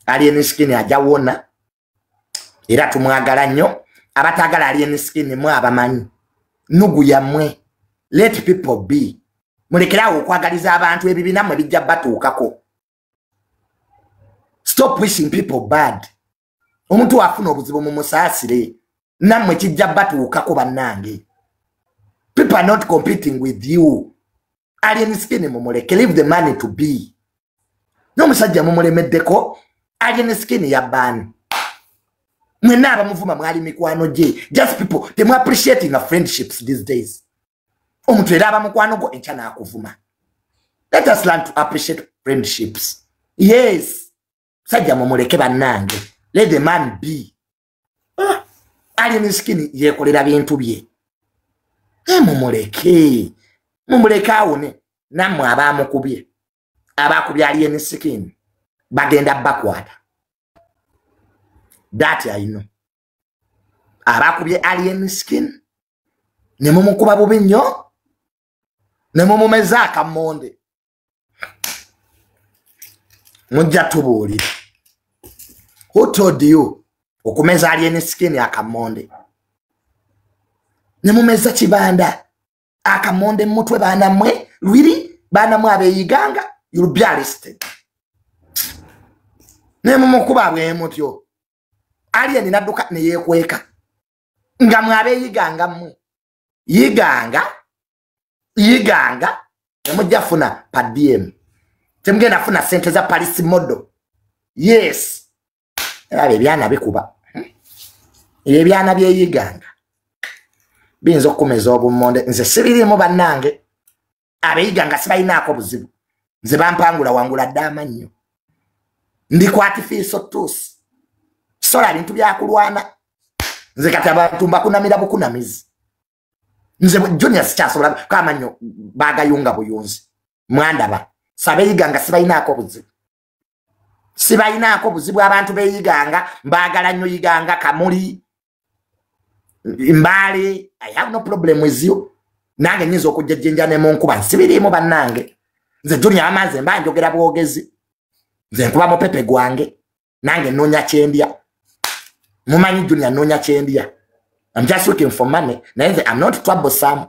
alien skin ajawona era tumwagala nnyo abatagala alien skin mwe abamanyi nugu yamwe let people be mulekerawo okwagaliza abantu ebibina mwe bijja batuukako stop wishing people bad omuntu afuna obuzibu mu musaasire nammwe kijja batuukako bannange people are not competing with you alien skin mumuleke leave the money to be n'omusajja mumulemeddeko alien skin ya ban mwena abamuvuma mwali mikwano gye just people they are appreciating our friendships these days omuntu era abamukwano go encha nakuvuma let us learn to appreciate friendships yes sajja mumuleke bannange let the man be alien skin yekolera bintu bye mumuleke awone nammwe abamukubye alien skin bagenda bakwata that I know abakubye alien skin ne mumukuba bubi nnyo ne mumumeza akamonde mujja tubuulira who told you okumeza alien skin akamonde ne mumeza kibanda akamonde mutwe bana mwe lwiri bana mwe abeyiganga you'll be arrested ne mumukuba bwe mutyo alien nadduka ne yekweka nga mwabe yiganga mu yiganga nemujja funa pa DM temugenda funa sente za Paris model yes abe byana bikuba ebyana bye yiganga binzo kumeza obumonde nze sibirimu bannange abeyiganga sibayinaako buzibu nze bampangula wangula ddama nnyo ndi ku artificial tools sola bintu byakulwana nze kati abantu mbakunamira bukunamizi nze junior sikyasobola kamanyo bagayunga buyunzi mwandaba sabeyiganga sibayinaako buzibu abantu beyiganga mbagala nnyo yiganga kamuli mbale I have no problem with you nange nyizo okujjajjenja ne munkuba nsibirimu bannange nze junior amaze mbanjogera bwogezi nze nkuba mu pepe gwange nange nonya kyendya mumanyi junior nonya kyendya I'm just looking for money naye I'm not troublesome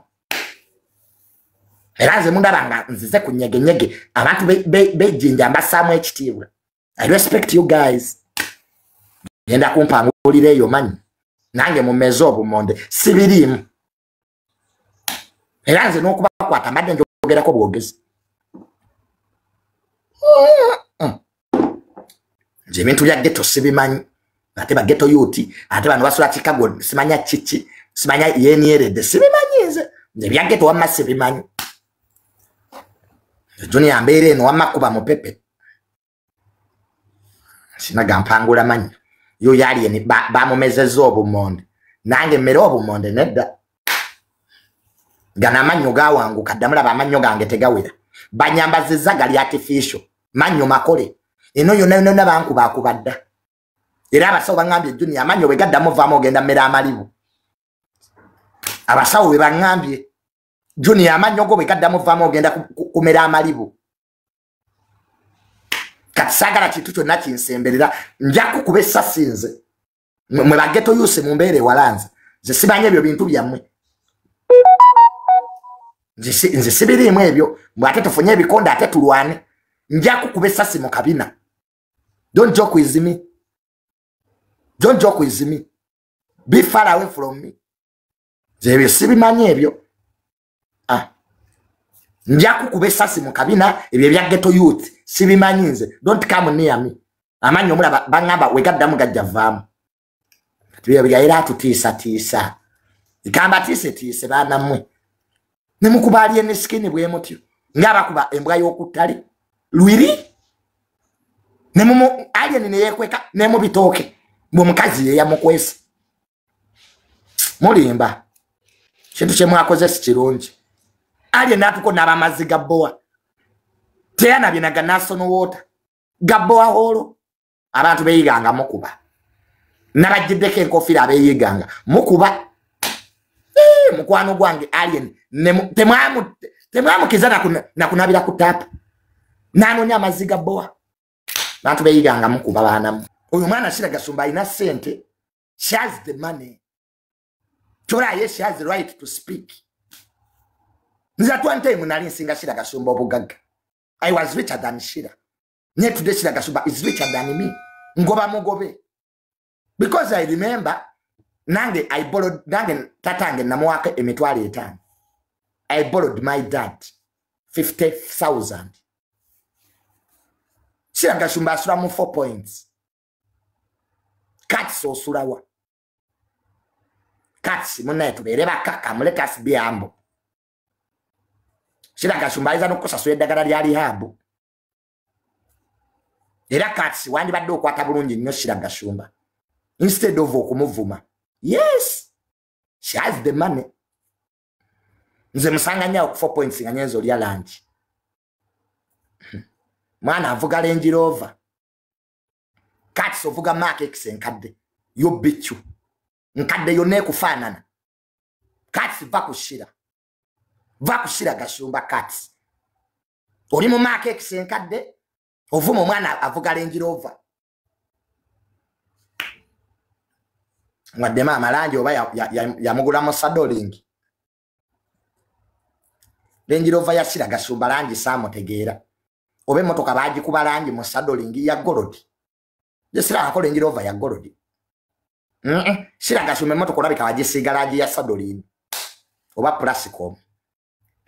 era nze mundabanga nzize ku nyege abantu bejjinja mbasaamu ekitiibwa I respect you guys yenda kumpangulira eyo manyi nange mumeze obumonde sibirimu era nze n'okubakwata mbadde njogerako bwogezi nze ebintu bya ghetto sibimanyi ate ba ghetto youth ate bano basula Chicago simanya chichi simanya yenierede sibimanyi nze bya ghetto wamma sibimanyi juni ambere no wamma kuba mupepe sinaga mpangula manyi yo yali ni ba mumezeza obumonde nange mmere obumonde nedda gana manyo gawangu kadamula ba manyo gange tegawira banyambaziza gali artificial manyo makole eno yona banku bakubadda era abasawo bangambye junior amanyo begaddamu vaamu ogenda mmere amalibu abasawo be bangambye junior amanyo go begaddamu vaamu ogenda kumera amalibu katisagala kitu kyonna kinsemberera njaku kubesa sinze mwe bageto yuse mumbere walanza nze sibanye ebyo bintu byammwe nze sibirimu ebyo mwate tufunye ebikonda ate tulwane njaku kubesa si mu kabina don't joke with me. Don't joke with me. Be far away from me. Zebyo sibimanyi ebyo. Njaku kubesa si mu kabina ebyo bya ghetto youth sibimanyi nze. Don't come near me. Amanyi omula bangamba wegaddamu gajja vaamu. Tuyo byaira tutiisa. Ikamba tiise bana mmwe. Ne mukubali ene skin bwe mutyo. Ngaba kuba embwa y'okutali. Lwiri. Ne mumo alien ne yekweka ne mu bitoke. Mukazi ya mukwesa mulimba kintu kye mwakoze sikirungi alien natuko n'abamazi gaboa teyana binaga national water gaboa holo abantu beyiganga mukuba nabajiddeko enkofira abeyiganga mukuba mukwano gwange alien temwamu kizana na kunabira kutapa nanonya amazi gaboa Bantu beyiganga mukuba bana. Uyu mwana Shira Gasumba ina sente. She has the money. Chora yes, she has the right to speak. Nza one time nali nsinga Shira Gasumba obugaga. I was richer than Shira. Nye today Shira Gasumba is richer than me. Ngoba mugobe. Because I remember nange I borrowed nange tatange namuwaka emitwali etano. I borrowed my dad 50,000. Shira Gasumba asura mu 4 points. Kati so surawa. Kati muna tubereba kaka muleta sibiambo. Shira Gasumba iza nokusa so edagala lyali habu. Era kati wandi badde okwata bulungi nnyo Shira Gasumba. Instead of okumuvuma. Yes. She has the money. Nze musanganya ku 4 points nga nyenzo lya lunch. Mwana avuga Range Rover. Kati so vuga Mark X nkadde. Yo bichu. Nkadde yone kufanana. Kati va kushira. Va kushira Gasumba kati. Oli mu Mark X nkadde. Ovumo mwana avuga Range Rover. Ngadde mama langi oba ya mugula mu saddling. Range Rover ya Shira Gasumba langi samutegeera. Obe motoka baji kuba langi mu saddling ya gold. Yesira ako Range Rover ya gold. Shira Gasumba motoka olabika bagisiga langi ya saddling. Oba plasticom.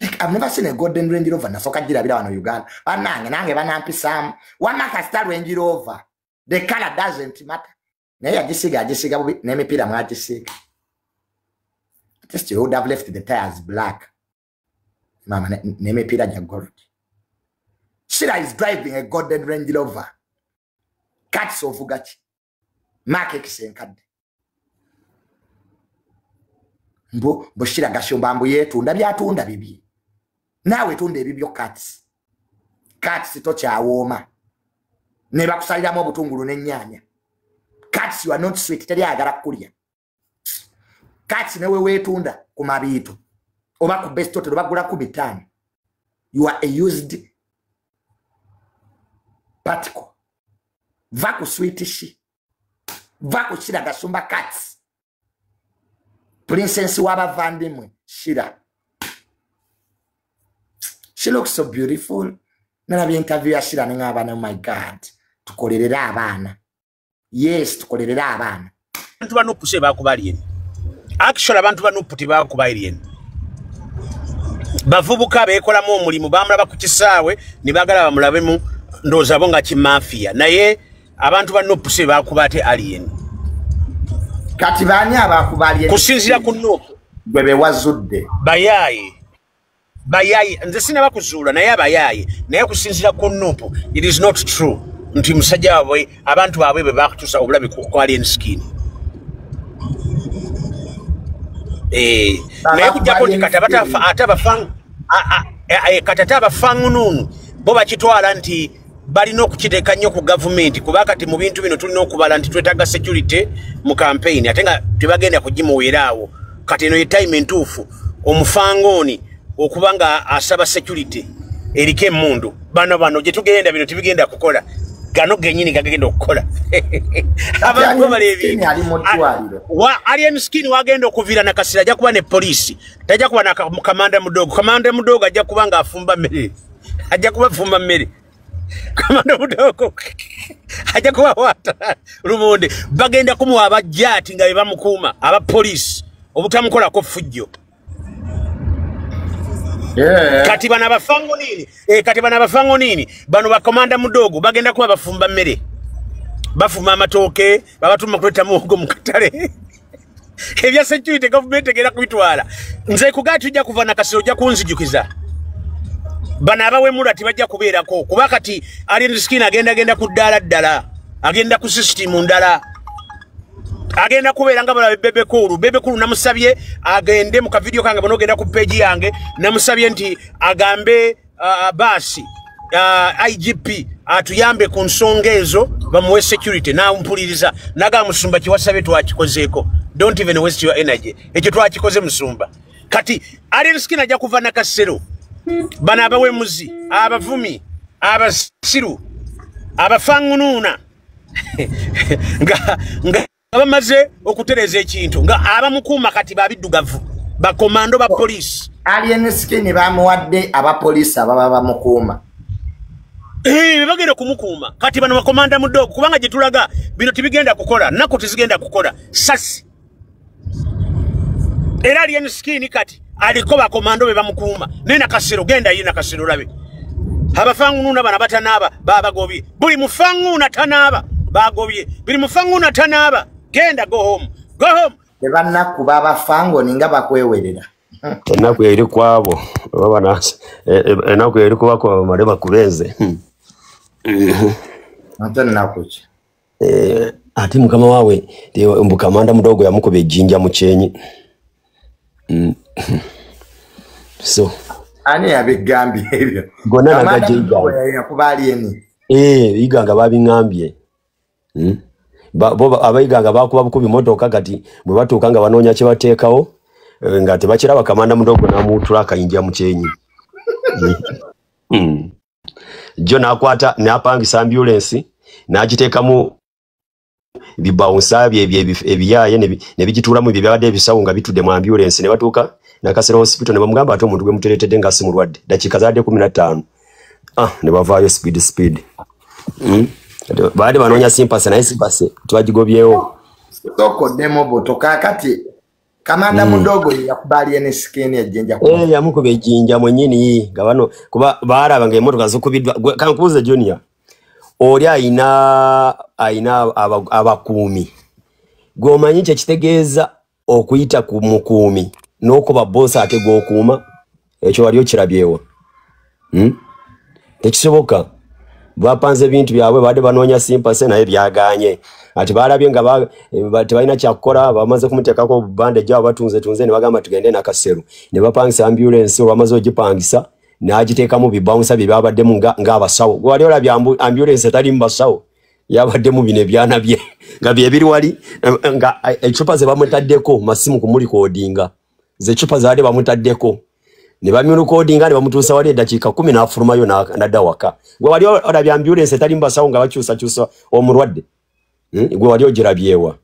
I've never seen a golden Range Rover na soka jira bila wano Uganda. Nange banampisamu. Wamaka star Range Rover. The color doesn't matter. Naye agisiga bubi nemipira mwagisiga. Just you would have left the tires black. Mama nemipira ja gold. Shira is driving a golden Range Rover. Kati ovugachi. Mark X nkadde. Mbo Shira Gasumba mbu yetunda byatunda bibi. Nawe tunda ebibyo kati. Kati to kyawooma. Ne bakusaliramu obutungulu n'ennyanya. Cats you are not sweet. Teri agara kulya. Cats newe wetunda ku mabiito. Oba ku best total bagula ku bitano. You are a used particle. Va ku sweetish. Va ku Shira Gasumba cats. Princess waba vandimwe Shira. She looks so beautiful. Nana bi interview ya Shira ninga abana, oh my God. Tukolerera abana. Yes, tukolerera abana. Abantu banupuse bakubaliyeni. Actually abantu banuputi bakubaliyeni. Bavubuka bekola mu omulimu bamulaba ku kisaawe nibagala bamulabemu ndoza bonga kimafia. Naye abantu banupuse bakubate alien. Kati bani abakubaliyeni. Kusinzira ku nupu bebe wazudde. Bayayi nze sina bakuzuula naye abayayi naye kusinzira ku nupu it is not true. Nti musajja wabwe abantu babwe be bakutusa obulabi ku alien skin. Naye kujjako nti katabata atabafang katatabafangu nunu bo bakitwala nti balina okukiteeka nnyo ku gavumenti kuba kati mu bintu bino tulina okubala nti twetaaga security mu campaign ate nga tebagenda kugimuweeraawo kati eno ye time entuufu omufangoni okuba nga asaba security eriko emmundu bano gye tugenda bino tebigenda kukola gano genyini gagenda okukola abantu baleebi alien skin wagenda okuvira na kasira ajja kuba ne polisi tajja kuba na kamanda mudogo ajja kuba nga afumba mmere ajja kuba fumba mmere kamanda mudogo ajja kuba wata lumonde bagenda kumuwa abajjati nga bebamukuuma aba polisi obutamukolako fujjo. Yeah. Kati bana bafango nini bano bakomanda mudogo bagenda kuba bafumba mmere bafuma amatooke babatuma kuleta muhogo mu katale ebya security government egera kubitwala nze kugati ujja kuva na kasiro ujja kunzijukiza bana abawemula tibajja kubeerako kuba kati alien skin agenda ku ddala agenda ku system ndala agenda kubeera nga bala bebe kulu namusabye agende mu ka video kange banogenda ku page yange namusabye nti agambe basi IGP atuyambe ku nsonga ezo bamuwe security na mpuliriza naga musumba kiwasabe twakikozeeko don't even waste your energy ekyo twakikoze musumba kati alien skin ajja kuva na kasero bana abawemuzi abavumi abasiru abafangununa nga bamaze okutereza ekintu nga abamukuuma kati babiddugavu bakomando ba police Alien Skin bamuwadde abapoliisi ababa bamukuuma bagenda kumukuuma kati bano bakomanda mudogo kubanga gye tulaga bino tibigenda kukola nako tizigenda kukola sasi era Alien Skin kati aliko bakomando be bamukuuma nena kasiro genda yina kasiro labe abafangununa bana batanaba babagobi buli mufanguna tanaba bagobye buli mufanguna tanaba genda go home Bebanaku baba fango ninga bakwewerera enaku eri kwabo baba enaku eri kubako mareba kubenze Antoni nakuchi ati mukama wawe mbukamanda mudogo yamukobe jinja muchenyi so ani yabigambi ebyo gona nagajiga yakubali eni iganga babingambye boba abayiganga bakuba bukubi motoka kati bwe batukanga banoonya kye bateekawo nga tebakiraba kamanda mudogo namutula akayinja muchenyi jo nakwata napangisa ambulance n'agiteekamu bibawunsa ebiyaye ne bigitulamu ebyo byabadde ebisawo nga bitudde mu ambulance ne batuuka nakasera hospital ne bamugamba ate omuntu gwe mutereetedde nga si mulwadde dakiika zadde 15 ne bavaayo speed baade banoonya simpase naye simpase twagigobyewo tokoddemu buto kakati kamanda mudogo yakubali eni Skin ejjenja yamukuba ejjinja mwenyini nga bano kuba baaraba nga emmotoka zikubiddwa kankubuze Junior oli ayina abakuumi gwomanyi kyekitegeeza okuyita ku mukuumi n'okuba boosi ate gw'okuuma ekyo wali okirabyewo tekisoboka bapanze ebintu byabwe baade banoonya simpase naye byaganye ati balabye nga tebalina kyakukola bamaze kumuteekako obubande gyabo batunze ne bagamba tugende nakaseru ne bapangisa ambulance olwamaze ogipangisa n'agiteekamu bibawunsa bye byabaddemu ng'abasawo wali olabye ambulance etali mu basawo yabaddemu bino ebyana bye nga byebiri wali nga ecupa ze bamutaddeko masimu kumulikoodinga ze cupa zaade bamutaddeko ne bamulukoodinga ne bamutuusa wali eddakiika 10 n'afulumayo nadda waka gwe wali olabye ambulance etali mu basawo nga bakyusakyusa omulwadde gwe wali ogirabyewa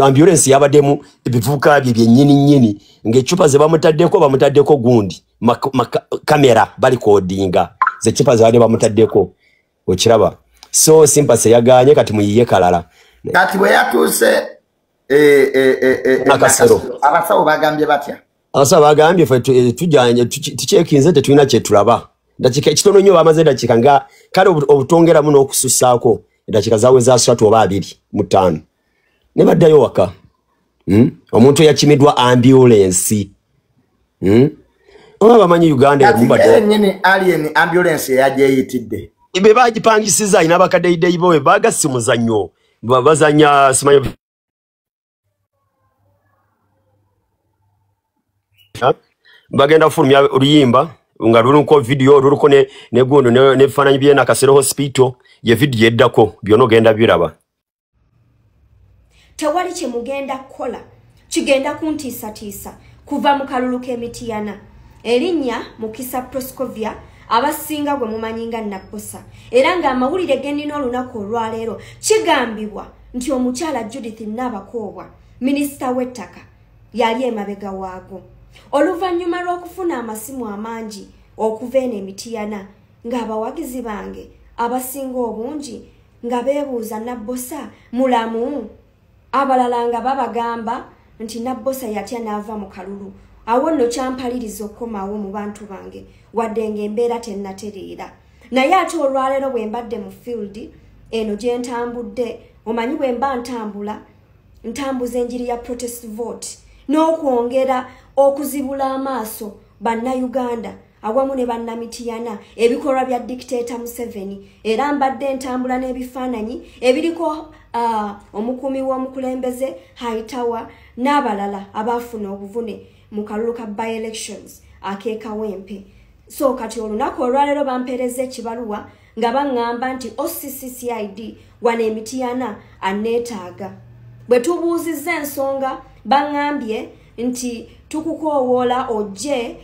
ambulance yabaddemu ebivuka bye byennyini ng'ecupa ze bamutaddeko gundi kamera balikoodinga ze cupa zaade bamutaddeko okiraba so simpase yaganye kati muyiye kalala kati bwe yatuuse nakasero abasawo bagambye batya asa bagambye fe tujanye tuchekinze tetulina kyetulaba dakika ekitono nnyo bamaze dakika nga kale obutongera muno okusussaako dakika zawe za 3 oba 2 mu 5 ne baddayo waka omuntu yakimidwa ambulance oba bamanyi Uganda ebumba nyene alien ambulance yajeyitidde ibe bagipangisiza ina bakadeideyi bowe bagasi muzannyo bazanya simanyo bagenda fulumya oluyimba nga luluko video luluko ne gondo ne fananyi bye nakasero hospital ye video yeddako byono genda biraba tewali kye mugenda kukola kigenda kuntiisatiisa kuva mu kalulu k'Emityana erinnya Mukisa Proscovia abasinga gwe mumanyinga Nabbosa era nga amawulire gendina olunaku olwaleero kigambibwa nti omukyala Judith Nabakoobwa minisita w'ettaka yali emabega waago oluvannyuma lw'okufuna amasimu amangi okuva eno Emityana ng'abawagizi bange abasinga obungi nga beebuuza Nabbosa mulamu abalala nga babagamba nti Nabbosa yatya n'ava mu kalulu awo nno kyampaliriza okukomawo mu bantu bange wadde ng'embeera tennatereera naye ate olwaleero bwe mbadde mu field eno gye ntambudde omanyi bwe mba ntambuza enjiri ya protest vote n'okwongera okuzibula amaaso bannayuganda awamu ne bannamityana ebikolwa bya dictator Museveni era mbadde ntambula n'ebifaananyi ebiriko omukuumi w'omukulembeze Hightower n'abalala abaafuna obuvune mu kalulu ka by-elections akeekawempe so kati olunaku olwaleero bampeereza ekibaluwa nga baŋŋamba nti OCCCID wano Emityana aneetaaga bwe tubuuzizza ensonga baŋŋambye nti tukukoowoola ojje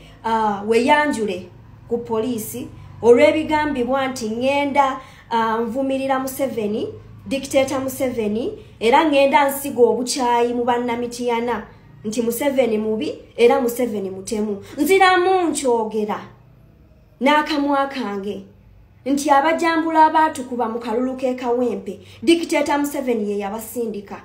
weyanjule ku poliisi olw'ebigambibwa nti ŋŋenda nvumirira Museveni, dictator Museveni, era ngenda nsigo obuchayi mu bannamitiyana nti Museveni mubi era Museveni mutemu. Nziramu nkyogera n'akamwa kange nti abajambula abantu kuba mu kalulu ke Kawempe, dictator Museveni ye yabasindika.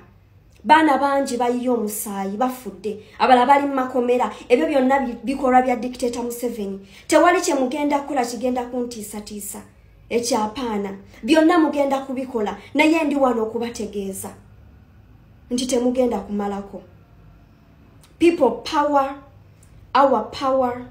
Bana banji bayiyo omusaayi bafudde, abala bali mu makomera, ebyo byonna bikolwa bya dictator Museveni. Tewali kye mugenda kukola kigenda kuntiisatiisa. Ekyapaana byonna mugenda kubikola, naye ndi wano okubategeeza nti temugenda kumalako. People power, our power